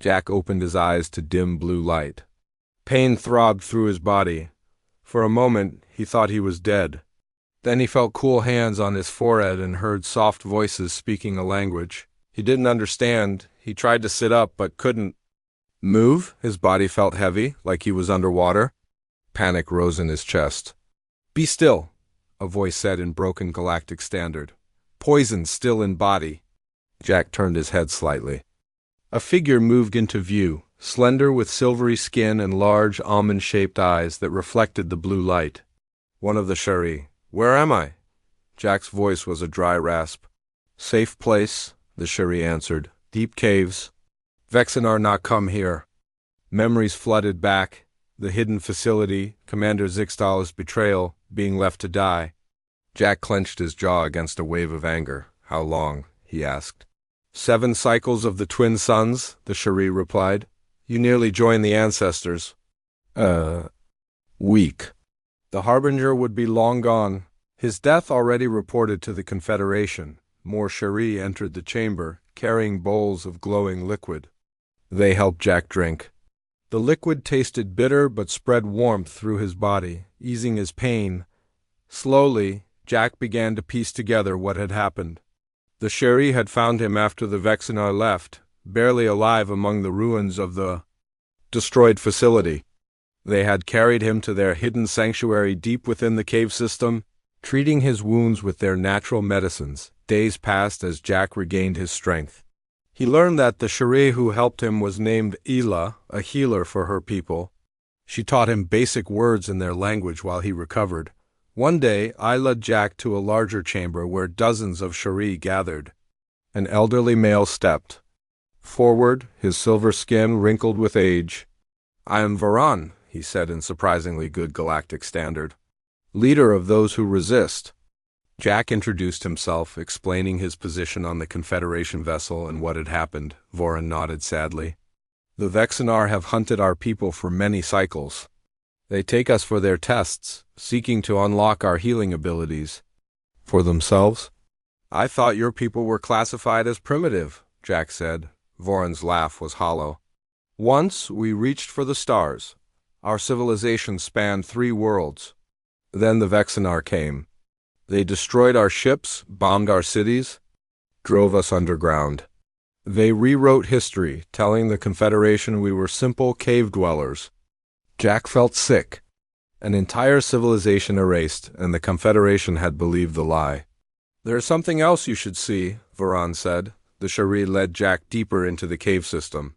Jack opened his eyes to dim blue light. Pain throbbed through his body. For a moment, he thought he was dead. Then he felt cool hands on his forehead and heard soft voices speaking a language he didn't understand. He tried to sit up but couldn't move. His body felt heavy, like he was underwater. Panic rose in his chest. "Be still," a voice said in broken galactic standard. "Poison still in body." Jack turned his head slightly. A figure moved into view, slender with silvery skin and large almond-shaped eyes that reflected the blue light. One of the Shari. "Where am I?" Jack's voice was a dry rasp. "Safe place," the Shari answered. "Deep caves. Vexenar not come here." Memories flooded back. The hidden facility, Commander Zixtal's betrayal, being left to die. Jack clenched his jaw against a wave of anger. "How long?" he asked. 7 cycles of the twin suns," the Shari replied. "You nearly joined the ancestors." Weak. The Harbinger would be long gone. His death already reported to the Confederation. More Shari entered the chamber, carrying bowls of glowing liquid. They helped Jack drink. The liquid tasted bitter but spread warmth through his body, easing his pain. Slowly, Jack began to piece together what had happened. The Shari had found him after the Vexenar left, barely alive among the ruins of the destroyed facility. They had carried him to their hidden sanctuary deep within the cave system, treating his wounds with their natural medicines. Days passed as Jack regained his strength. He learned that the Shari who helped him was named Ela, a healer for her people. She taught him basic words in their language while he recovered. One day, I led Jack to a larger chamber where dozens of Shari gathered. An elderly male stepped forward, his silver skin wrinkled with age. "I am Varan," he said in surprisingly good galactic standard. "Leader of those who resist." Jack introduced himself, explaining his position on the Confederation vessel and what had happened. Voran nodded sadly. "The Vexenar have hunted our people for many cycles. They take us for their tests, seeking to unlock our healing abilities." "For themselves?" "I thought your people were classified as primitive," Jack said. Voran's laugh was hollow. "Once we reached for the stars. Our civilization spanned 3 worlds. Then the Vexenar came. They destroyed our ships, bombed our cities, drove us underground. They rewrote history, telling the Confederation we were simple cave dwellers." Jack felt sick. An entire civilization erased, and the Confederation had believed the lie. "There is something else you should see," Varan said. The Shari led Jack deeper into the cave system.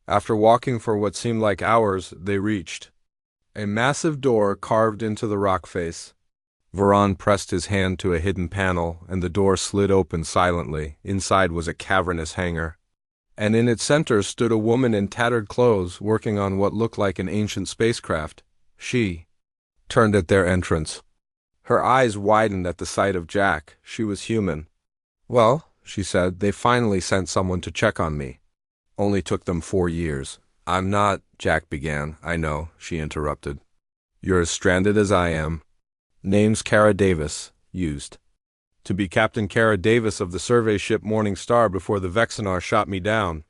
After walking for what seemed like hours, they reached a massive door carved into the rock face. Varan pressed his hand to a hidden panel, and the door slid open silently. Inside was a cavernous hangar, and in its center stood a woman in tattered clothes working on what looked like an ancient spacecraft. She turned at their entrance. Her eyes widened at the sight of Jack. She was human. "Well," she said, "they finally sent someone to check on me. Only took them 4 years. I'm not," Jack began. "I know," she interrupted. "You're as stranded as I am. Name's Kara Davis, used to be Captain Kara Davis of the survey ship Morning Star before the Vexenar shot me down."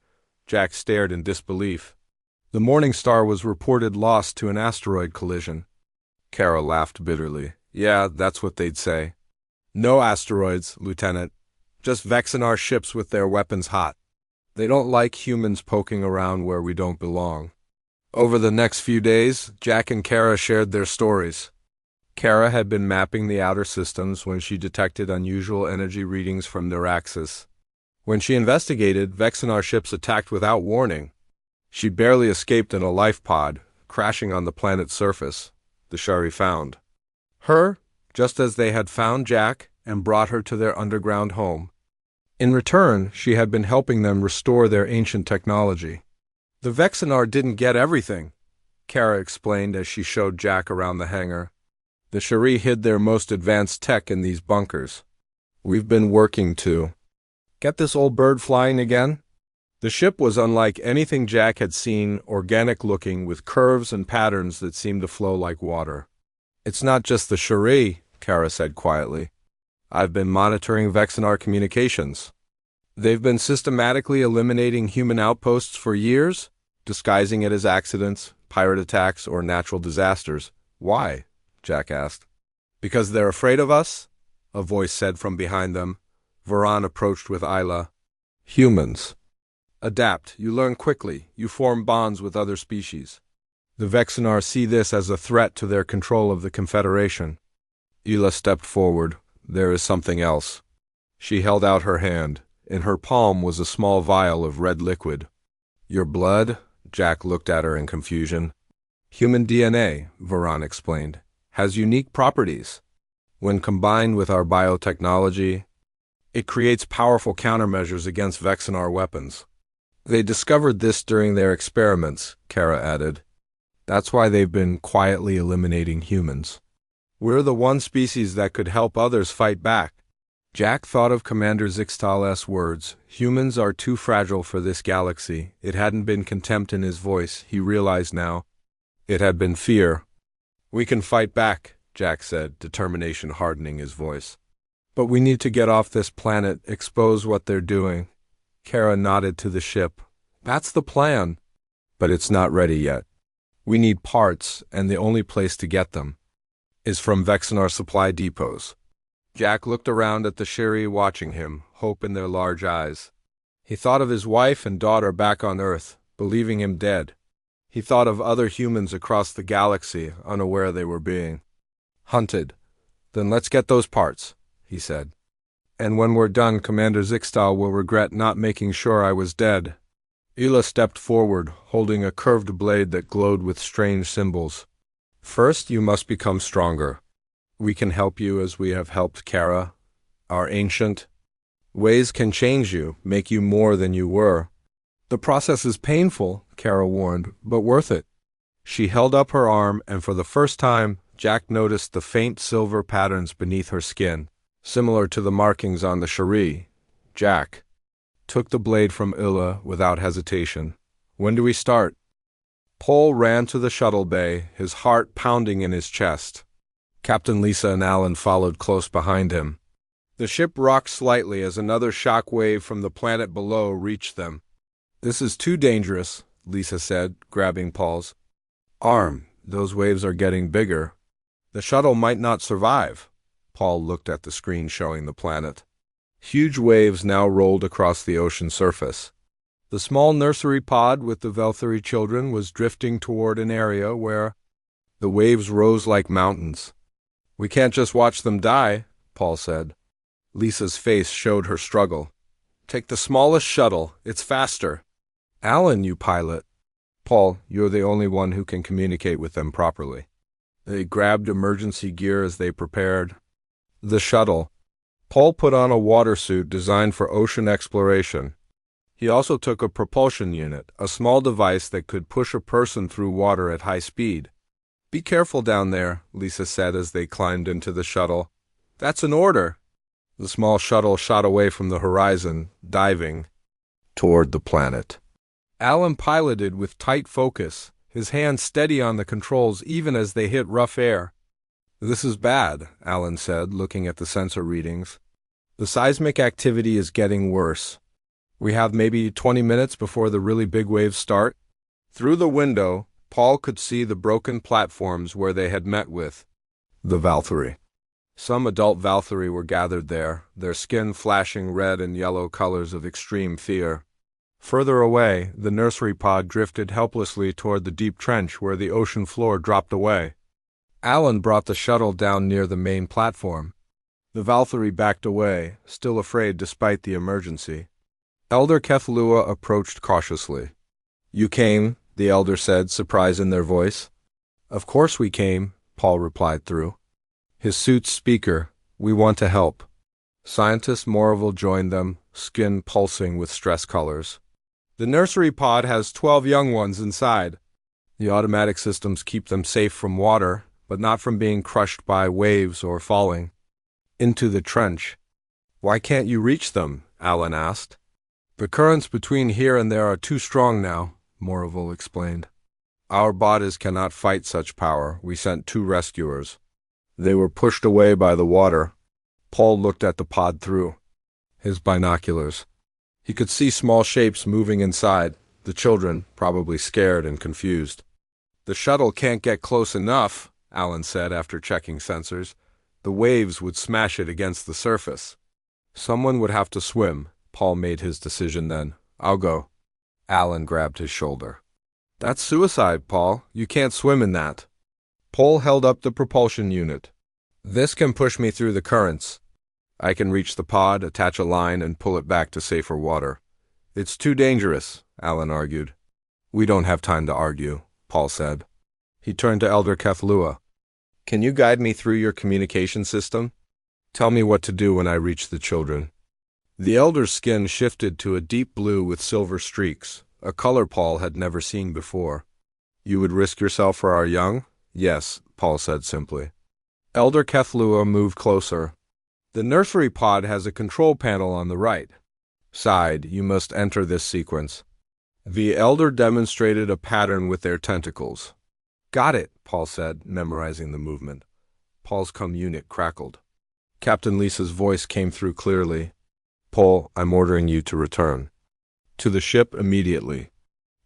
Jack stared in disbelief. "The Morning Star was reported lost to an asteroid collision." Kara laughed bitterly. "Yeah, that's what they'd say. No asteroids, Lieutenant. Just Vexenar ships with their weapons hot. They don't like humans poking around where we don't belong." Over the next few days, Jack and Kara shared their stories. Kara had been mapping the outer systems when she detected unusual energy readings from Neuraxis. When she investigated, Vexenar ships attacked without warning. She barely escaped in a life pod, crashing on the planet's surface. The Shari found her, just as they had found Jack, and brought her to their underground home. In return, she had been helping them restore their ancient technology. "The Vexenar didn't get everything," Kara explained as she showed Jack around the hangar. "The Shari hid their most advanced tech in these bunkers. We've been working to get this old bird flying again." The ship was unlike anything Jack had seen, organic-looking, with curves and patterns that seemed to flow like water. "It's not just the Shari," Kara said quietly. "I've been monitoring Vexenar communications. They've been systematically eliminating human outposts for years, disguising it as accidents, pirate attacks, or natural disasters. Why? Jack asked. Because they're afraid of us? A voice said from behind them. Varan approached with Isla. Humans. Adapt. You learn quickly. You form bonds with other species. The Vexenar see this as a threat to their control of the Confederation. Ela stepped forward. There is something else. She held out her hand. In her palm was a small vial of red liquid. Your blood? Jack looked at her in confusion. Human DNA, Varan explained, has unique properties. When combined with our biotechnology, it creates powerful countermeasures against Vexenar weapons. They discovered this during their experiments, Kara added. That's why they've been quietly eliminating humans. We're the one species that could help others fight back. Jack thought of Commander Zixtal's words. Humans are too fragile for this galaxy. It hadn't been contempt in his voice, he realized now. It had been fear. We can fight back, Jack said, determination hardening his voice. But we need to get off this planet, expose what they're doing. Kara nodded to the ship. That's the plan. But it's not ready yet. We need parts, and the only place to get them is from Vexenar supply depots. Jack looked around at the Shiri watching him, hope in their large eyes. He thought of his wife and daughter back on Earth, believing him dead. He thought of other humans across the galaxy, unaware they were being hunted. Then let's get those parts, he said. And when we're done, Commander Zixtal will regret not making sure I was dead. Ela stepped forward, holding a curved blade that glowed with strange symbols. First, you must become stronger. We can help you as we have helped Kara, our ancient. Ways can change you, make you more than you were. The process is painful, Kara warned, but worth it. She held up her arm, and for the first time, Jack noticed the faint silver patterns beneath her skin, similar to the markings on the Shiri. Jack took the blade from Ila without hesitation. When do we start? Paul ran to the shuttle bay, his heart pounding in his chest. Captain Lisa and Alan followed close behind him. The ship rocked slightly as another shock wave from the planet below reached them. This is too dangerous, Lisa said, grabbing Paul's arm. Those waves are getting bigger. The shuttle might not survive. Paul looked at the screen showing the planet. Huge waves now rolled across the ocean surface. The small nursery pod with the Velthari children was drifting toward an area where the waves rose like mountains. We can't just watch them die, Paul said. Lisa's face showed her struggle. Take the smallest shuttle, it's faster. Alan, you pilot. Paul, you're the only one who can communicate with them properly. They grabbed emergency gear as they prepared. The shuttle. Paul put on a water suit designed for ocean exploration. He also took a propulsion unit, a small device that could push a person through water at high speed. Be careful down there, Lisa said as they climbed into the shuttle. That's an order. The small shuttle shot away from the horizon, diving toward the planet. Alan piloted with tight focus, his hands steady on the controls even as they hit rough air. This is bad, Alan said, looking at the sensor readings. The seismic activity is getting worse. We have maybe 20 minutes before the really big waves start. Through the window, Paul could see the broken platforms where they had met with the Valkyrie. Some adult Valkyrie were gathered there, their skin flashing red and yellow colors of extreme fear. Further away, the nursery pod drifted helplessly toward the deep trench where the ocean floor dropped away. Alan brought the shuttle down near the main platform. The Valkyrie backed away, still afraid despite the emergency. Elder Kethlua approached cautiously. You came, the elder said, surprise in their voice. Of course we came, Paul replied through his suit's speaker. We want to help. Scientist Morville joined them, skin pulsing with stress colors. The nursery pod has 12 young ones inside. The automatic systems keep them safe from water, but not from being crushed by waves or falling into the trench. Why can't you reach them? Alan asked. The currents between here and there are too strong now, Morville explained. Our bodies cannot fight such power. We sent 2 rescuers. They were pushed away by the water. Paul looked at the pod through his binoculars. He could see small shapes moving inside, the children probably scared and confused. "The shuttle can't get close enough," Alan said after checking sensors. "The waves would smash it against the surface." "Someone would have to swim," Paul made his decision then. "I'll go." Alan grabbed his shoulder. "That's suicide, Paul. You can't swim in that." Paul held up the propulsion unit. "This can push me through the currents. I can reach the pod, attach a line, and pull it back to safer water." "It's too dangerous," Alan argued. "We don't have time to argue," Paul said. He turned to Elder Kethlua. "Can you guide me through your communication system? Tell me what to do when I reach the children." The elder's skin shifted to a deep blue with silver streaks, a color Paul had never seen before. "You would risk yourself for our young?" "Yes," Paul said simply. Elder Kethlua moved closer. "The nursery pod has a control panel on the right side. You must enter this sequence." The elder demonstrated a pattern with their tentacles. "Got it," Paul said, memorizing the movement. Paul's unit crackled. Captain Lisa's voice came through clearly. "Paul, I'm ordering you to return to the ship immediately.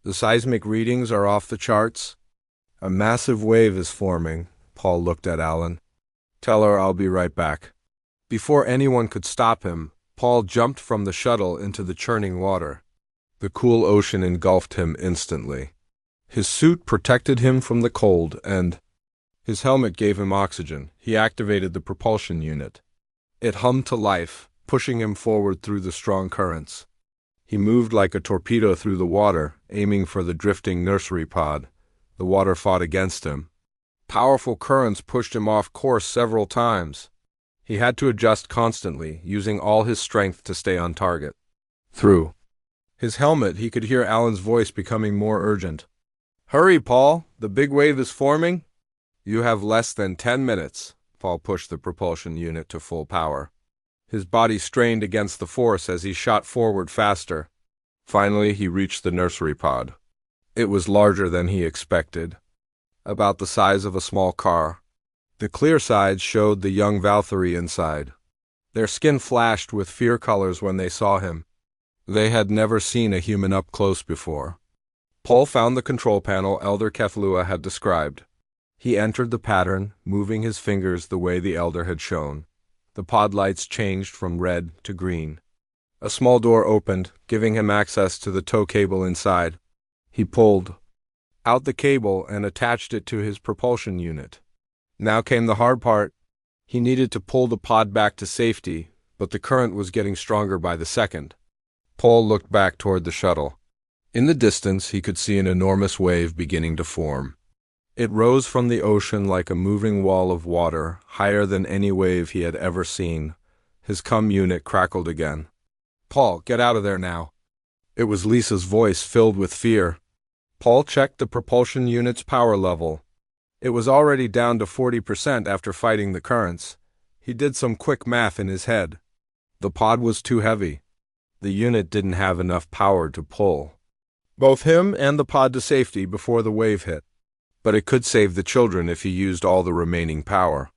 The seismic readings are off the charts. A massive wave is forming." Paul looked at Alan. "Tell her I'll be right back." Before anyone could stop him, Paul jumped from the shuttle into the churning water. The cool ocean engulfed him instantly. His suit protected him from the cold, and his helmet gave him oxygen. He activated the propulsion unit. It hummed to life, pushing him forward through the strong currents. He moved like a torpedo through the water, aiming for the drifting nursery pod. The water fought against him. Powerful currents pushed him off course several times. He had to adjust constantly, using all his strength to stay on target. Through his helmet, he could hear Alan's voice becoming more urgent. "Hurry, Paul! The big wave is forming." "You have less than 10 minutes." Paul pushed the propulsion unit to full power. His body strained against the force as he shot forward faster. Finally, he reached the nursery pod. It was larger than he expected, about the size of a small car. The clear sides showed the young Valkyrie inside. Their skin flashed with fear colors when they saw him. They had never seen a human up close before. Paul found the control panel Elder Kethlua had described. He entered the pattern, moving his fingers the way the elder had shown. The pod lights changed from red to green. A small door opened, giving him access to the tow cable inside. He pulled out the cable and attached it to his propulsion unit. Now came the hard part. He needed to pull the pod back to safety, but the current was getting stronger by the second. Paul looked back toward the shuttle. In the distance, he could see an enormous wave beginning to form. It rose from the ocean like a moving wall of water, higher than any wave he had ever seen. His unit crackled again. "Paul, get out of there now." It was Lisa's voice, filled with fear. Paul checked the propulsion unit's power level. It was already down to 40% after fighting the currents. He did some quick math in his head. The pod was too heavy. The unit didn't have enough power to pull both him and the pod to safety before the wave hit. But it could save the children if he used all the remaining power.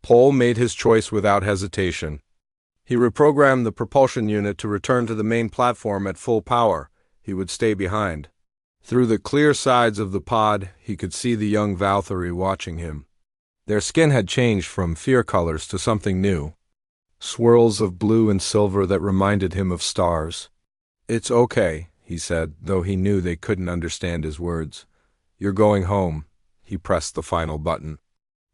Paul made his choice without hesitation. He reprogrammed the propulsion unit to return to the main platform at full power. He would stay behind. Through the clear sides of the pod, he could see the young Valkyrie watching him. Their skin had changed from fear colors to something new. Swirls of blue and silver that reminded him of stars. "It's okay," he said, though he knew they couldn't understand his words. "You're going home." He pressed the final button.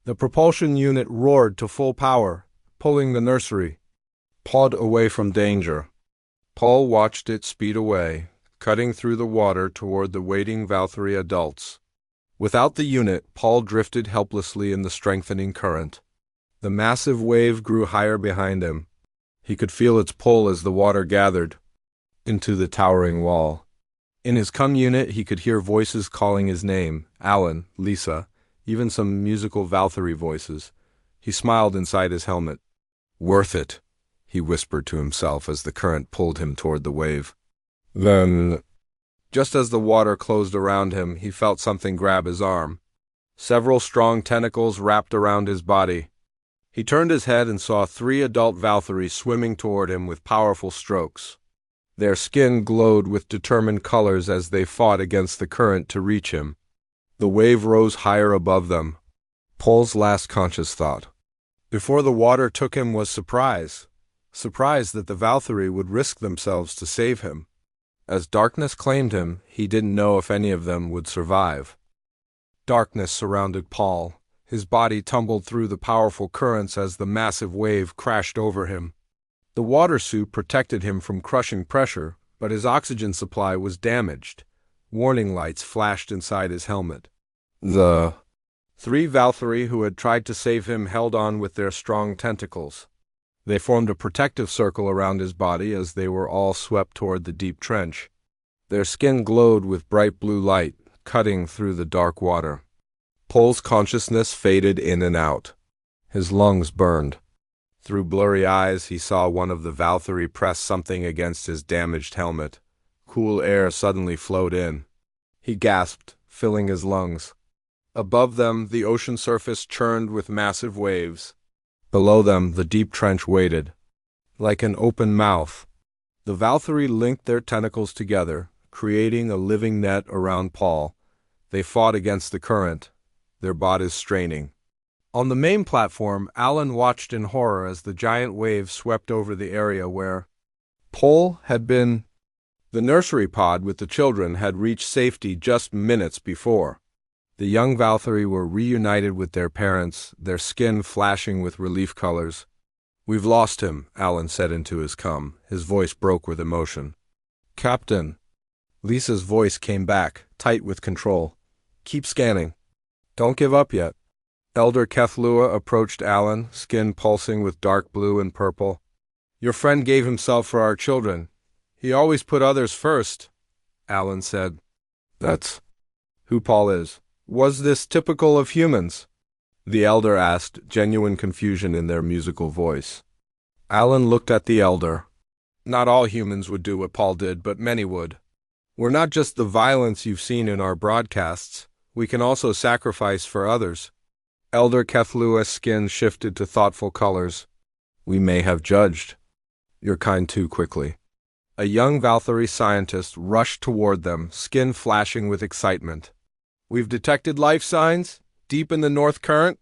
The propulsion unit roared to full power, pulling the nursery pod away from danger. Paul watched it speed away, cutting through the water toward the waiting Valkyrie adults. Without the unit, Paul drifted helplessly in the strengthening current. The massive wave grew higher behind him. He could feel its pull as the water gathered into the towering wall. In his unit, he could hear voices calling his name, Alan, Lisa, even some musical Valkyrie voices. He smiled inside his helmet. "Worth it," he whispered to himself as the current pulled him toward the wave. Then, just as the water closed around him, he felt something grab his arm. Several strong tentacles wrapped around his body. He turned his head and saw 3 adult Valkyries swimming toward him with powerful strokes. Their skin glowed with determined colors as they fought against the current to reach him. The wave rose higher above them. Paul's last conscious thought before the water took him was surprise. Surprise that the Valkyrie would risk themselves to save him. As darkness claimed him, he didn't know if any of them would survive. Darkness surrounded Paul. His body tumbled through the powerful currents as the massive wave crashed over him. The water suit protected him from crushing pressure, but his oxygen supply was damaged. Warning lights flashed inside his helmet. The three Valkyrie who had tried to save him held on with their strong tentacles. They formed a protective circle around his body as they were all swept toward the deep trench. Their skin glowed with bright blue light, cutting through the dark water. Paul's consciousness faded in and out. His lungs burned. Through blurry eyes, he saw one of the Valkyrie press something against his damaged helmet. Cool air suddenly flowed in. He gasped, filling his lungs. Above them, the ocean surface churned with massive waves. Below them, the deep trench waited. Like an open mouth, the Valkyrie linked their tentacles together, creating a living net around Paul. They fought against the current, their bodies straining. On the main platform, Alan watched in horror as the giant wave swept over the area where Paul had been. The nursery pod with the children had reached safety just minutes before. The young Valkyrie were reunited with their parents, their skin flashing with relief colors. "We've lost him," Alan said into his cum. His voice broke with emotion. "Captain." Lisa's voice came back, tight with control. "Keep scanning. Don't give up yet." Elder Kethlua approached Alan, skin pulsing with dark blue and purple. "Your friend gave himself for our children. He always put others first," Alan said. "That's who Paul is. Was this typical of humans?" the elder asked, genuine confusion in their musical voice. Alan looked at the elder. "Not all humans would do what Paul did, but many would. We're not just the violence you've seen in our broadcasts. We can also sacrifice for others." Elder Kethlua's skin shifted to thoughtful colors. "We may have judged your kind too quickly." A young Valkyrie scientist rushed toward them, skin flashing with excitement. "We've detected life signs, deep in the North Current."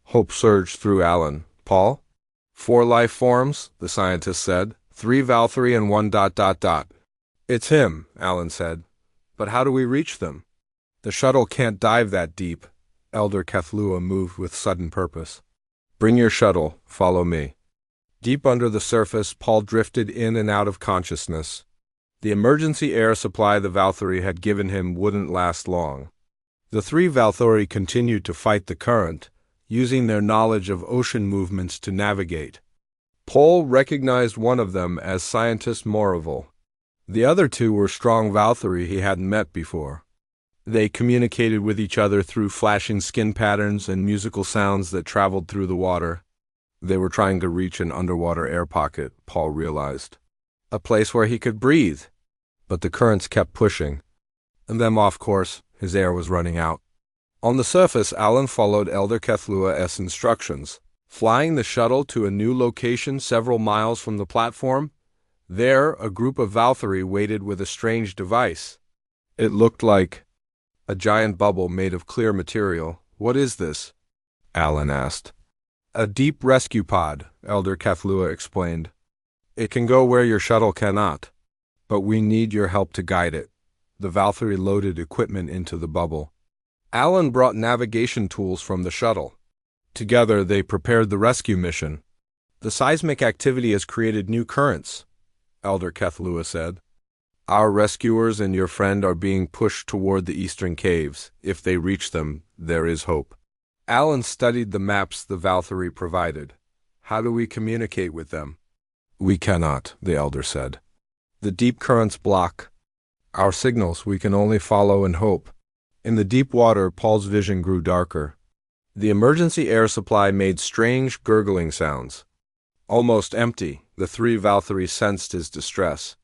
Hope surged through Alan. "Paul?" "4 life forms," the scientist said. 3 Valkyrie and 1 ... "It's him," Alan said. "But how do we reach them?" "The shuttle can't dive that deep." Elder Kethlua moved with sudden purpose. "Bring your shuttle. Follow me." Deep under the surface, Paul drifted in and out of consciousness. The emergency air supply the Valkyrie had given him wouldn't last long. The 3 Valkyrie continued to fight the current, using their knowledge of ocean movements to navigate. Paul recognized one of them as Scientist Morival. The other 2 were strong Valkyrie he hadn't met before. They communicated with each other through flashing skin patterns and musical sounds that traveled through the water. They were trying to reach an underwater air pocket, Paul realized. A place where he could breathe. But the currents kept pushing. And them off course. His air was running out. On the surface, Alan followed Elder Kethlua's instructions, flying the shuttle to a new location several miles from the platform. There, a group of Valkyrie waited with a strange device. It looked like a giant bubble made of clear material. "What is this?" Alan asked. "A deep rescue pod," Elder Kethlua explained. "It can go where your shuttle cannot. But we need your help to guide it." The Valkyrie loaded equipment into the bubble. Alan brought navigation tools from the shuttle. Together, they prepared the rescue mission. "The seismic activity has created new currents," Elder Kethlua said. "Our rescuers and your friend are being pushed toward the eastern caves. If they reach them, there is hope." Alan studied the maps the Valkyrie provided. "How do we communicate with them?" "We cannot," the elder said. "The deep currents block our signals. We can only follow and hope." In the deep water, Paul's vision grew darker. The emergency air supply made strange, gurgling sounds. Almost empty, the 3 Valkyrie sensed his distress.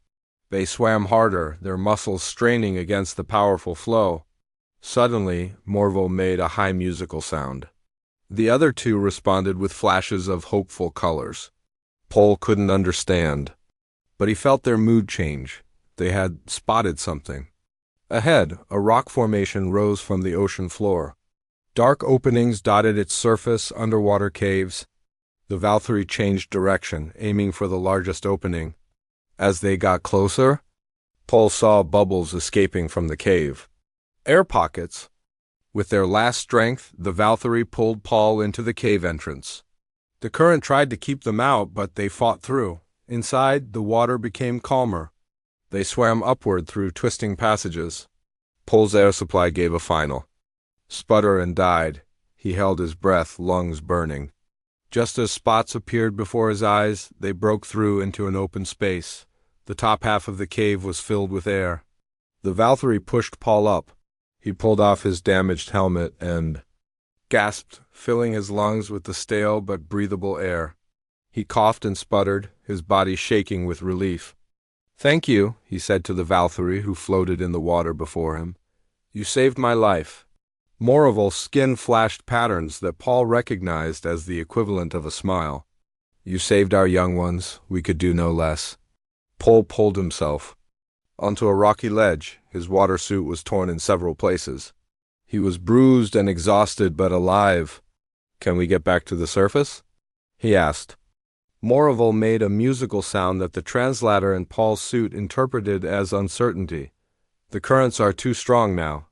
They swam harder, their muscles straining against the powerful flow. Suddenly, Morvo made a high musical sound. The other 2 responded with flashes of hopeful colors. Paul couldn't understand. But he felt their mood change. They had spotted something. Ahead, a rock formation rose from the ocean floor. Dark openings dotted its surface, underwater caves. The Valkyrie changed direction, aiming for the largest opening. As they got closer, Paul saw bubbles escaping from the cave. Air pockets. With their last strength, the Valkyrie pulled Paul into the cave entrance. The current tried to keep them out, but they fought through. Inside, the water became calmer. They swam upward through twisting passages. Paul's air supply gave a final sputter and died. He held his breath, lungs burning. Just as spots appeared before his eyes, they broke through into an open space. The top half of the cave was filled with air. The Valkyrie pushed Paul up. He pulled off his damaged helmet and gasped, filling his lungs with the stale but breathable air. He coughed and sputtered, his body shaking with relief. "Thank you," he said to the Valkyrie who floated in the water before him. "You saved my life." Moroval's skin flashed patterns that Paul recognized as the equivalent of a smile. "You saved our young ones. We could do no less." Paul pulled himself onto a rocky ledge. His water suit was torn in several places. He was bruised and exhausted but alive. "Can we get back to the surface?" he asked. Moroval made a musical sound that the translator in Paul's suit interpreted as uncertainty. "The currents are too strong now.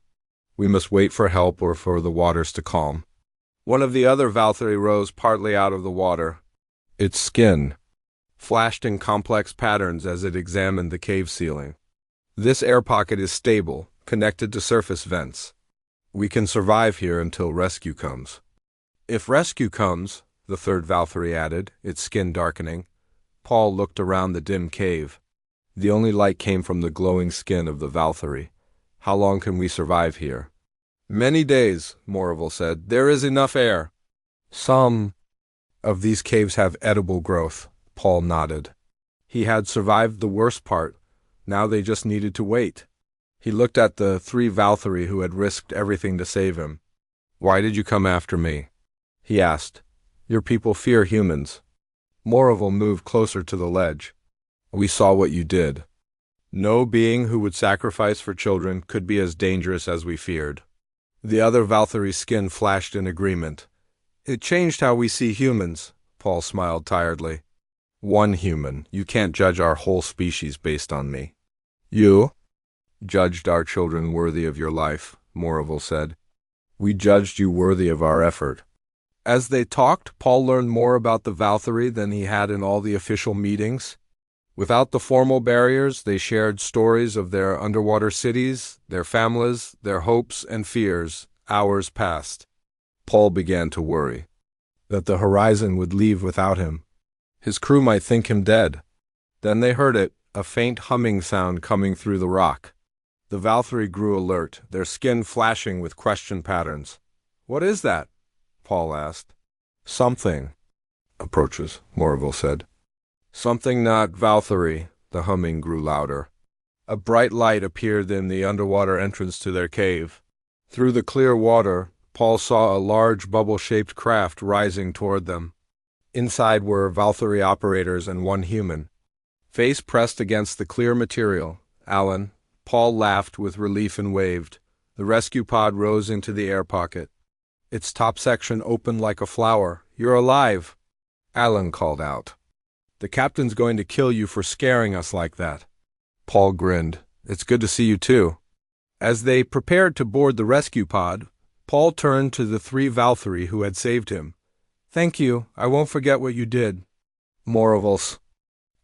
We must wait for help or for the waters to calm." One of the other Valkyrie rose partly out of the water. Its skin flashed in complex patterns as it examined the cave ceiling. "This air pocket is stable, connected to surface vents. We can survive here until rescue comes." "If rescue comes," the third Valkyrie added, its skin darkening. Paul looked around the dim cave. The only light came from the glowing skin of the Valkyrie. "How long can we survive here?" "Many days," Moroval said. "There is enough air." "Some of these caves have edible growth," Paul nodded. He had survived the worst part. Now they just needed to wait. He looked at the three Valkyrie who had risked everything to save him. "Why did you come after me?" he asked. "Your people fear humans." Moroval moved closer to the ledge. "We saw what you did. No being who would sacrifice for children could be as dangerous as we feared." The other Valkyrie's skin flashed in agreement. "It changed how we see humans," Paul smiled tiredly. "One human. You can't judge our whole species based on me." "You judged our children worthy of your life," Moroval said. "We judged you worthy of our effort." As they talked, Paul learned more about the Valkyrie than he had in all the official meetings. Without the formal barriers, they shared stories of their underwater cities, their families, their hopes and fears. Hours passed. Paul began to worry that the horizon would leave without him. His crew might think him dead. Then they heard it, a faint humming sound coming through the rock. The Valkyrie grew alert, their skin flashing with question patterns. "What is that?" Paul asked. "Something approaches," Moroval said. "Something not Valkyrie." The humming grew louder. A bright light appeared in the underwater entrance to their cave. Through the clear water, Paul saw a large bubble-shaped craft rising toward them. Inside were Valkyrie operators and one human. Face pressed against the clear material, Alan. Paul laughed with relief and waved. The rescue pod rose into the air pocket. Its top section opened like a flower. "You're alive," Alan called out. "The captain's going to kill you for scaring us like that." Paul grinned. "It's good to see you too." As they prepared to board the rescue pod, Paul turned to the three Valkyrie who had saved him. "Thank you. I won't forget what you did." Moroval's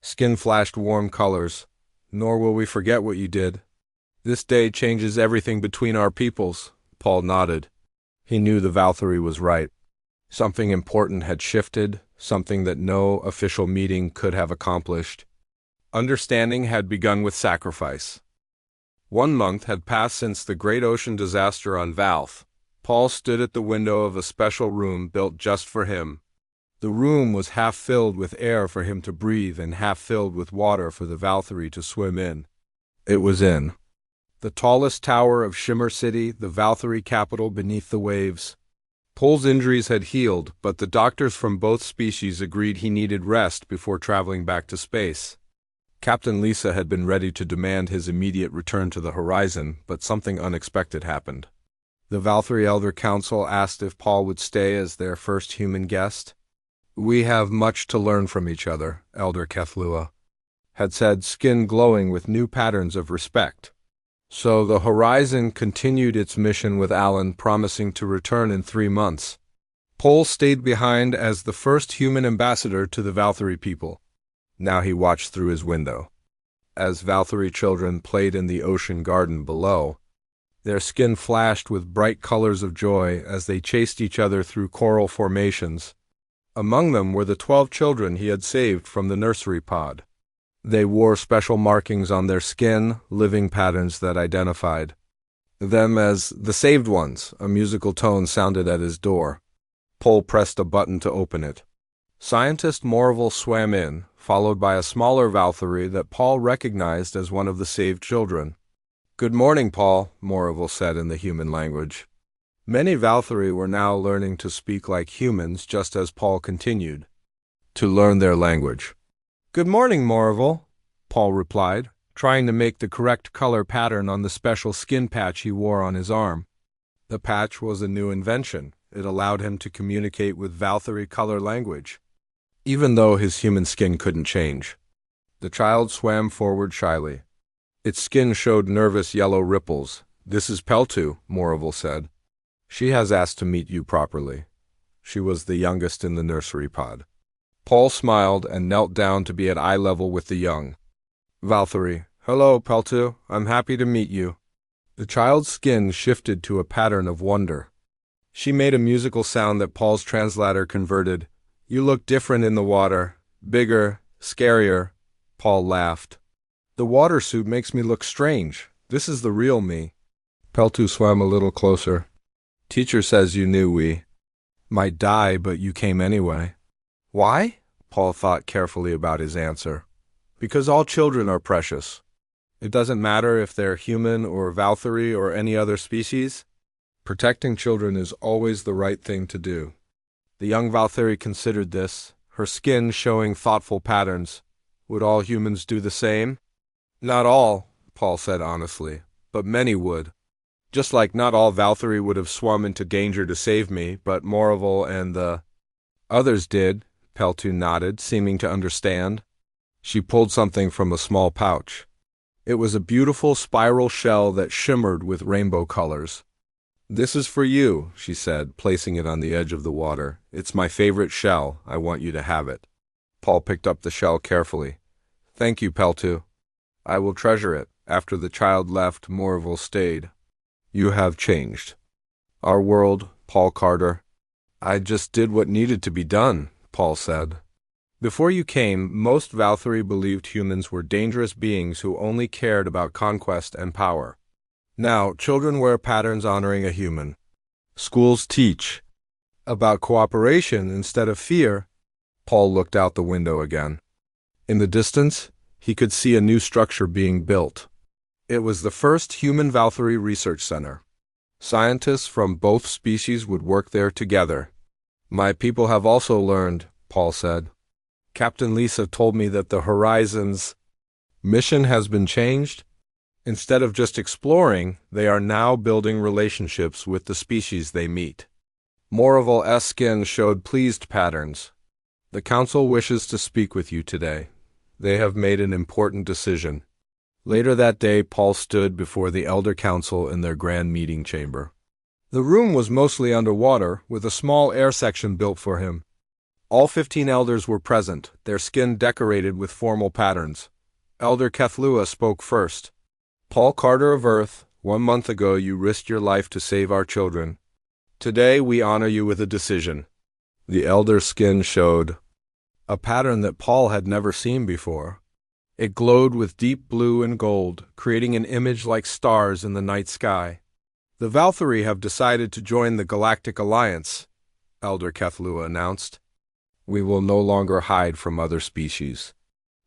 skin flashed warm colors. "Nor will we forget what you did. This day changes everything between our peoples." Paul nodded. He knew the Valkyrie was right. Something important had shifted, something that no official meeting could have accomplished. Understanding had begun with sacrifice. 1 month had passed since the great ocean disaster on Valth. Paul stood at the window of a special room built just for him. The room was half filled with air for him to breathe and half filled with water for the Valkyrie to swim in. It was in the tallest tower of Shimmer City, the Valkyrie capital beneath the waves. Paul's injuries had healed, but the doctors from both species agreed he needed rest before traveling back to space. Captain Lisa had been ready to demand his immediate return to the horizon, but something unexpected happened. The Valkyrie Elder Council asked if Paul would stay as their first human guest. "We have much to learn from each other," Elder HFY had said, skin glowing with new patterns of respect. So the Horizon continued its mission with Alan promising to return in 3 months. Paul stayed behind as the first human ambassador to the Valkyrie people. Now he watched through his window. As Valkyrie children played in the ocean garden below, their skin flashed with bright colors of joy as they chased each other through coral formations. Among them were the 12 children he had saved from the nursery pod. They wore special markings on their skin, living patterns that identified them as the saved ones. A musical tone sounded at his door. Paul pressed a button to open it. Scientist Morval swam in, followed by a smaller Valkyrie that Paul recognized as one of the saved children. "Good morning, Paul," Morval said in the human language. Many Valkyrie were now learning to speak like humans, just as Paul continued to learn their language. "Good morning, Morval," Paul replied, trying to make the correct color pattern on the special skin patch he wore on his arm. The patch was a new invention. It allowed him to communicate with Valkyrie color language, even though his human skin couldn't change. The child swam forward shyly. Its skin showed nervous yellow ripples. "This is Peltu," Morval said. "She has asked to meet you properly." She was the youngest in the nursery pod. Paul smiled and knelt down to be at eye level with the young Valkyrie. "Hello, Peltu. I'm happy to meet you." The child's skin shifted to a pattern of wonder. She made a musical sound that Paul's translator converted. "You look different in the water. Bigger, scarier." Paul laughed. "The water suit makes me look strange. This is the real me." Peltu swam a little closer. "Teacher says you knew we might die, but you came anyway." "Why?" Paul thought carefully about his answer. "Because all children are precious. It doesn't matter if they're human or Valkyrie or any other species. Protecting children is always the right thing to do." The young Valkyrie considered this, her skin showing thoughtful patterns. Would all humans do the same? "Not all," Paul said honestly, "but many would. Just like not all Valkyrie would have swum into danger to save me, but Morval and the others did." Peltu nodded, seeming to understand. She pulled something from a small pouch. It was a beautiful spiral shell that shimmered with rainbow colors. "This is for you," she said, placing it on the edge of the water. "It's my favorite shell. I want you to have it." Paul picked up the shell carefully. "Thank you, Peltu. I will treasure it." After the child left, Morval stayed. "You have changed our world, Paul Carter." "I just did what needed to be done," Paul said. "Before you came, most Valkyrie believed humans were dangerous beings who only cared about conquest and power. Now, children wear patterns honoring a human. Schools teach about cooperation instead of fear." Paul looked out the window again. In the distance, he could see a new structure being built. It was the first human Valkyrie research center. Scientists from both species would work there together. "My people have also learned," Paul said. "Captain Lisa told me that the Horizon's mission has been changed. Instead of just exploring, they are now building relationships with the species they meet." Morval's skin showed pleased patterns. "The council wishes to speak with you today. They have made an important decision." Later that day, Paul stood before the Elder Council in their grand meeting chamber. The room was mostly underwater, with a small air section built for him. All 15 elders were present, their skin decorated with formal patterns. Elder HFY spoke first. "Paul Carter of Earth, 1 month ago you risked your life to save our children. Today we honor you with a decision." The elder's skin showed a pattern that Paul had never seen before. It glowed with deep blue and gold, creating an image like stars in the night sky. "The Valkyrie have decided to join the Galactic Alliance," Elder HFY announced. "We will no longer hide from other species.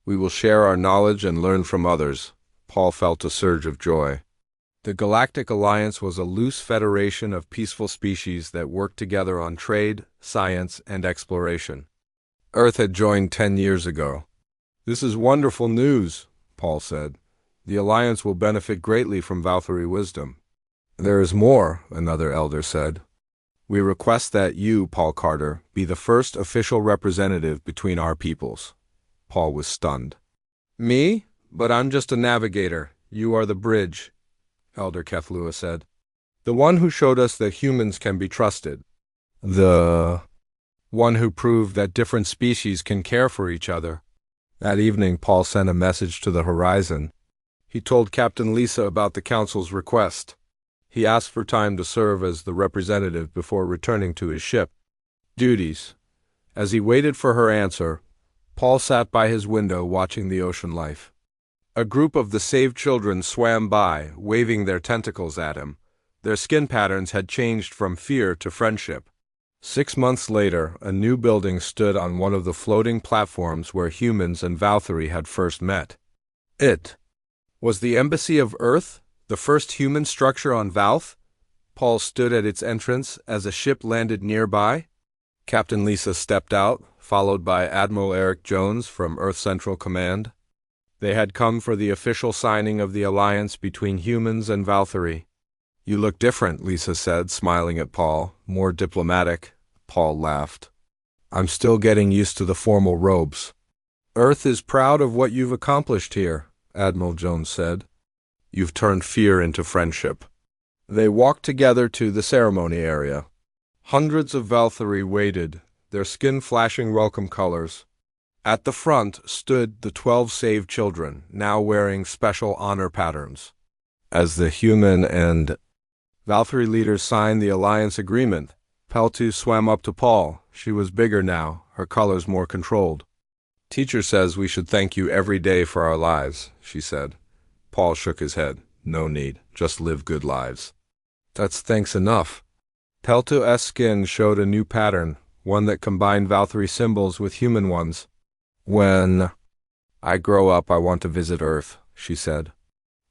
We will share our knowledge and learn from others." Paul felt a surge of joy. The Galactic Alliance was a loose federation of peaceful species that worked together on trade, science, and exploration. Earth had joined 10 years ago. This is wonderful news, Paul said. The Alliance will benefit greatly from Valkyrie wisdom. There is more, another elder said. We request that you, Paul Carter, be the first official representative between our peoples. Paul was stunned. Me? But I'm just a navigator. You are the bridge, Elder Kethlua said. The one who showed us that humans can be trusted. The one who proved that different species can care for each other. That evening, Paul sent a message to the Horizon. He told Captain Lisa about the Council's request. He asked for time to serve as the representative before returning to his ship. Duties. As he waited for her answer, Paul sat by his window watching the ocean life. A group of the saved children swam by, waving their tentacles at him. Their skin patterns had changed from fear to friendship. 6 months later, a new building stood on one of the floating platforms where humans and Valkyrie had first met. It was the Embassy of Earth, the first human structure on Valth. Paul stood at its entrance as a ship landed nearby. Captain Lisa stepped out, followed by Admiral Eric Jones from Earth Central Command. They had come for the official signing of the alliance between humans and Valkyrie. You look different, Lisa said, smiling at Paul, more diplomatic. Paul laughed. I'm still getting used to the formal robes. Earth is proud of what you've accomplished here, Admiral Jones said. You've turned fear into friendship. They walked together to the ceremony area. Hundreds of Valkyrie waited, their skin flashing welcome colors. At the front stood the 12 saved children, now wearing special honor patterns. As the human and Valkyrie leaders signed the alliance agreement, Peltu swam up to Paul. She was bigger now, her colors more controlled. Teacher says we should thank you every day for our lives, she said. Paul shook his head. No need. Just live good lives. That's thanks enough. Peltu's skin showed a new pattern, one that combined Valkyrie symbols with human ones. When I grow up, I want to visit Earth, she said.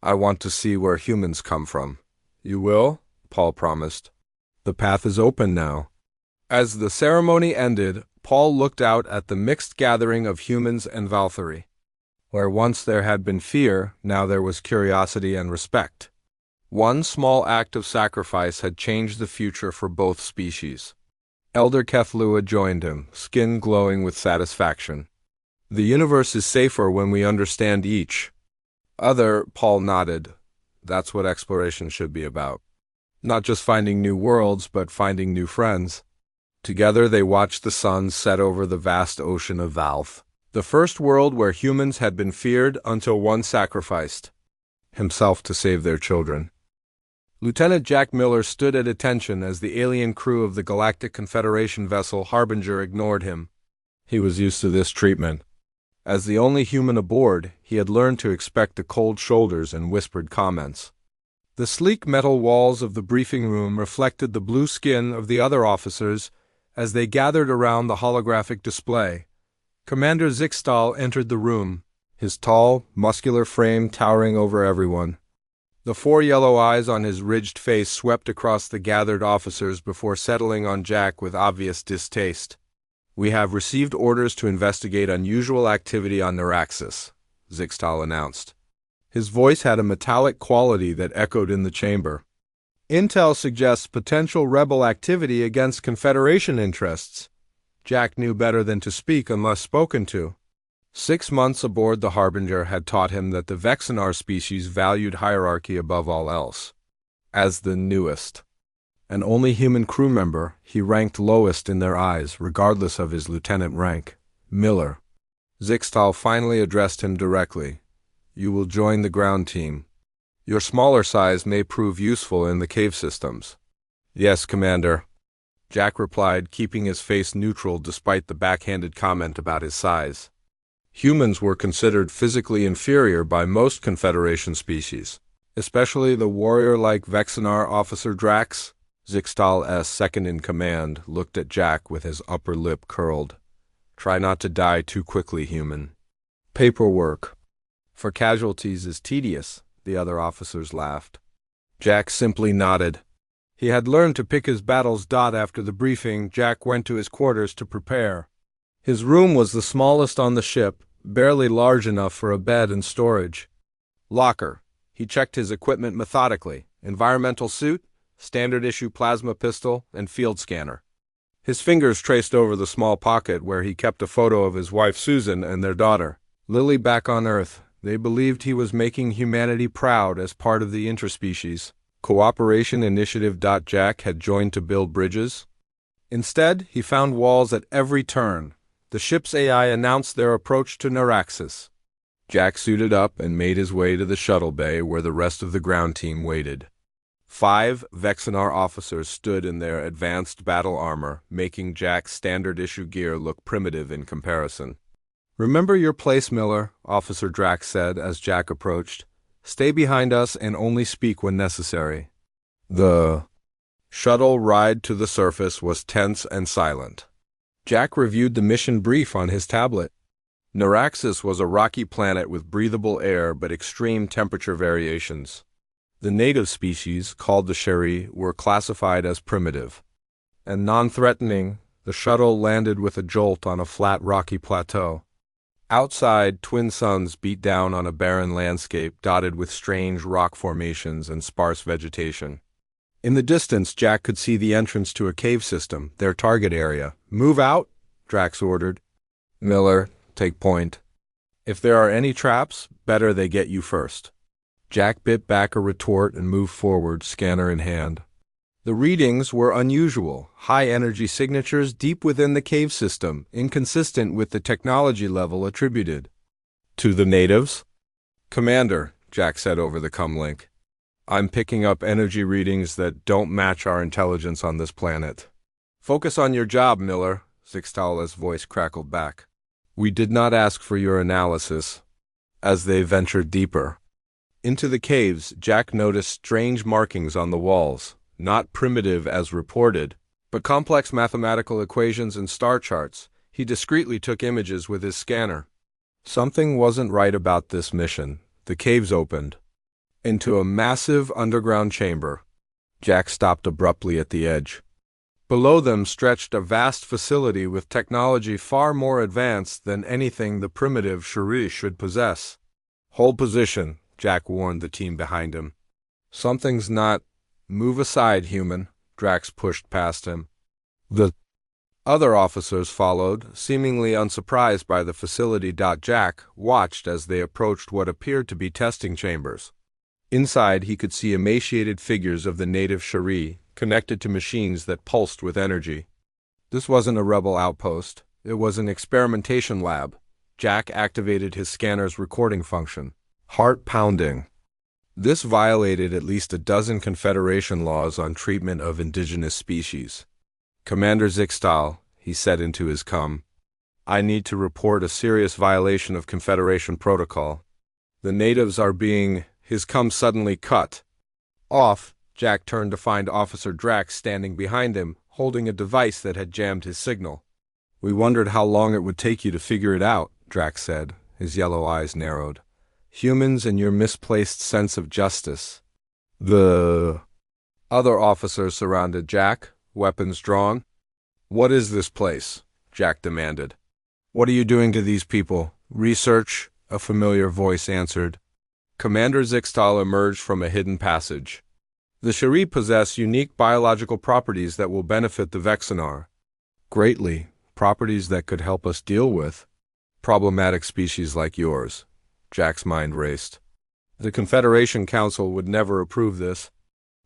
I want to see where humans come from. You will? Paul promised. The path is open now. As the ceremony ended, Paul looked out at the mixed gathering of humans and Valkyrie. Where once there had been fear, now there was curiosity and respect. One small act of sacrifice had changed the future for both species. Elder Kethlua joined him, skin glowing with satisfaction. The universe is safer when we understand each other, Paul nodded. That's what exploration should be about. Not just finding new worlds, but finding new friends. Together they watched the sun set over the vast ocean of Valth. The first world where humans had been feared until one sacrificed himself to save their children. Lieutenant Jack Miller stood at attention as the alien crew of the Galactic Confederation vessel Harbinger ignored him. He was used to this treatment. As the only human aboard, he had learned to expect the cold shoulders and whispered comments. The sleek metal walls of the briefing room reflected the blue skin of the other officers as they gathered around the holographic display. Commander Zixtal entered the room, his tall, muscular frame towering over everyone. The 4 yellow eyes on his ridged face swept across the gathered officers before settling on Jack with obvious distaste. We have received orders to investigate unusual activity on Neuraxis, Zixtal announced. His voice had a metallic quality that echoed in the chamber. Intel suggests potential rebel activity against Confederation interests. Jack knew better than to speak unless spoken to. 6 months aboard the Harbinger had taught him that the Vexenar species valued hierarchy above all else. As the newest and only human crew member, he ranked lowest in their eyes, regardless of his lieutenant rank. Miller. Zixtal finally addressed him directly. You will join the ground team. Your smaller size may prove useful in the cave systems. Yes, Commander. Jack replied, keeping his face neutral despite the backhanded comment about his size. Humans were considered physically inferior by most Confederation species, especially the warrior-like Vexenar officer Drax. Zixtal's second-in-command looked at Jack with his upper lip curled. Try not to die too quickly, human. Paperwork for casualties is tedious, the other officers laughed. Jack simply nodded. He had learned to pick his battles. After the briefing, Jack went to his quarters to prepare. His room was the smallest on the ship, barely large enough for a bed and storage. Locker. He checked his equipment methodically. Environmental suit, standard issue plasma pistol, and field scanner. His fingers traced over the small pocket where he kept a photo of his wife Susan and their daughter, Lily, back on Earth. They believed he was making humanity proud as part of the interspecies cooperation initiative. Jack had joined to build bridges. Instead, he found walls at every turn. The ship's AI announced their approach to Narration. Jack suited up and made his way to the shuttle bay where the rest of the ground team waited. 5 Vexenar officers stood in their advanced battle armor, making Jack's standard-issue gear look primitive in comparison. "Remember your place, Miller," Officer Drax said as Jack approached. "Stay behind us and only speak when necessary." The shuttle ride to the surface was tense and silent. Jack reviewed the mission brief on his tablet. Narration was a rocky planet with breathable air but extreme temperature variations. The native species, called the Sheri, were classified as primitive and non-threatening. The shuttle landed with a jolt on a flat rocky plateau. Outside, twin suns beat down on a barren landscape dotted with strange rock formations and sparse vegetation. In the distance, Jack could see the entrance to a cave system, their target area. "Move out," Drax ordered. "Miller, take point. If there are any traps, better they get you first." Jack bit back a retort and moved forward, scanner in hand. The readings were unusual, high-energy signatures deep within the cave system, inconsistent with the technology level attributed to the natives. "Commander," Jack said over the comlink, "I'm picking up energy readings that don't match our intelligence on this planet." "Focus on your job, Miller," Zixtal's voice crackled back. "We did not ask for your analysis." As they ventured deeper into the caves, Jack noticed strange markings on the walls, not primitive as reported, but complex mathematical equations and star charts. He discreetly took images with his scanner. Something wasn't right about this mission. The caves opened into a massive underground chamber. Jack stopped abruptly at the edge. Below them stretched a vast facility with technology far more advanced than anything the primitive Sheri should possess. "Hold position," Jack warned the team behind him. "Something's not—" "Move aside, human," Drax pushed past him. The other officers followed, seemingly unsurprised by the facility. Jack watched as they approached what appeared to be testing chambers. Inside, he could see emaciated figures of the native Sheri, connected to machines that pulsed with energy. This wasn't a rebel outpost. It was an experimentation lab. Jack activated his scanner's recording function. Heart pounding. This violated at least a dozen Confederation laws on treatment of indigenous species. "Commander Zixtal," he said into his com, "I need to report a serious violation of Confederation protocol. The natives are being—" His com suddenly cut off. Jack turned to find Officer Drax standing behind him, holding a device that had jammed his signal. "We wondered how long it would take you to figure it out," Drax said, his yellow eyes narrowed. "Humans and your misplaced sense of justice." The other officers surrounded Jack, weapons drawn. "What is this place?" Jack demanded. "What are you doing to these people?" "Research," a familiar voice answered. Commander Zixtal emerged from a hidden passage. "The Sheri possess unique biological properties that will benefit the Vexenar greatly, properties that could help us deal with problematic species like yours." Jack's mind raced. "The Confederation Council would never approve this."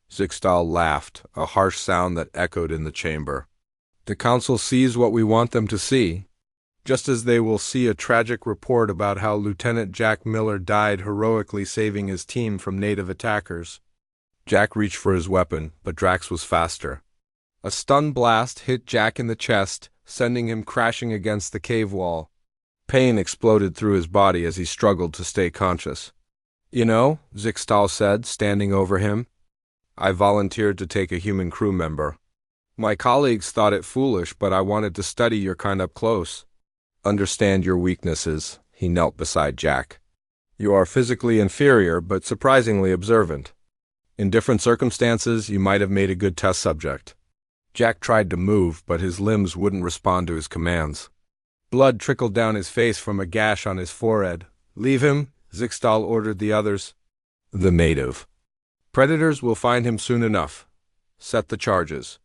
Zixtal laughed, a harsh sound that echoed in the chamber. "The Council sees what we want them to see, just as they will see a tragic report about how Lieutenant Jack Miller died heroically saving his team from native attackers." Jack reached for his weapon, but Drax was faster. A stun blast hit Jack in the chest, sending him crashing against the cave wall. Pain exploded through his body as he struggled to stay conscious. "You know," Zixtal said, standing over him, "I volunteered to take a human crew member. My colleagues thought it foolish, but I wanted to study your kind up close. Understand your weaknesses." He knelt beside Jack. "You are physically inferior, but surprisingly observant. In different circumstances, you might have made a good test subject." Jack tried to move, but his limbs wouldn't respond to his commands. Blood trickled down his face from a gash on his forehead. "Leave him," Zixtal ordered the others. The native. "Predators will find him soon enough. Set the charges."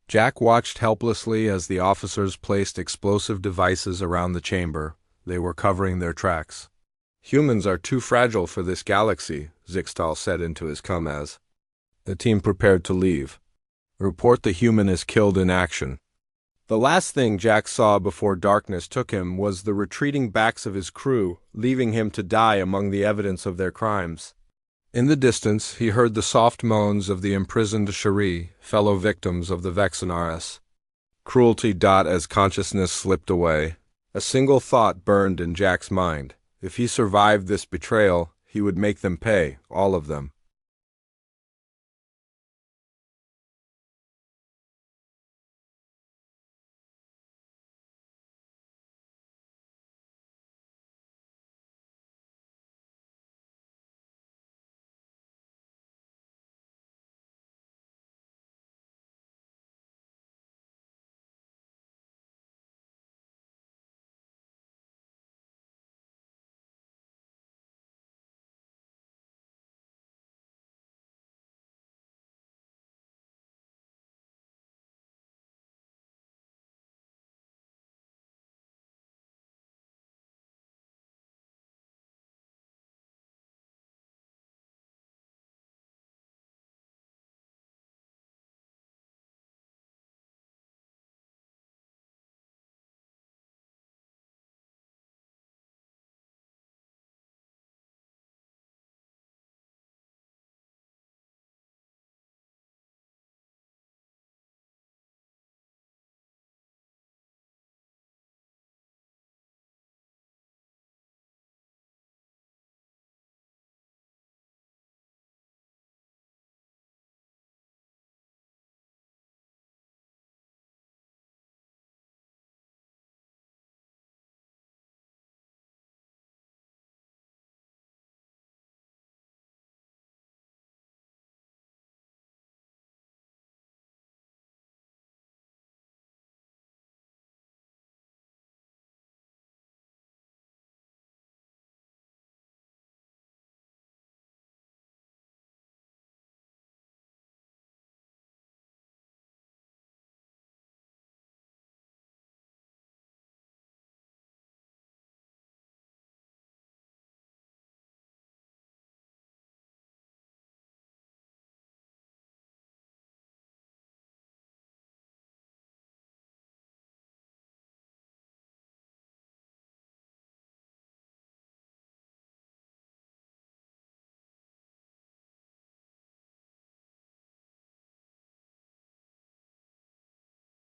Jack watched helplessly as the officers placed explosive devices around the chamber. They were covering their tracks. "Humans are too fragile for this galaxy," Zixtal said into his comms. The team prepared to leave. "Report the human is killed in action." The last thing Jack saw before darkness took him was the retreating backs of his crew, leaving him to die among the evidence of their crimes. In the distance, he heard the soft moans of the imprisoned Cherie, fellow victims of the Vexenaris. Cruelty. As consciousness slipped away. A single thought burned in Jack's mind. If he survived this betrayal, he would make them pay, all of them.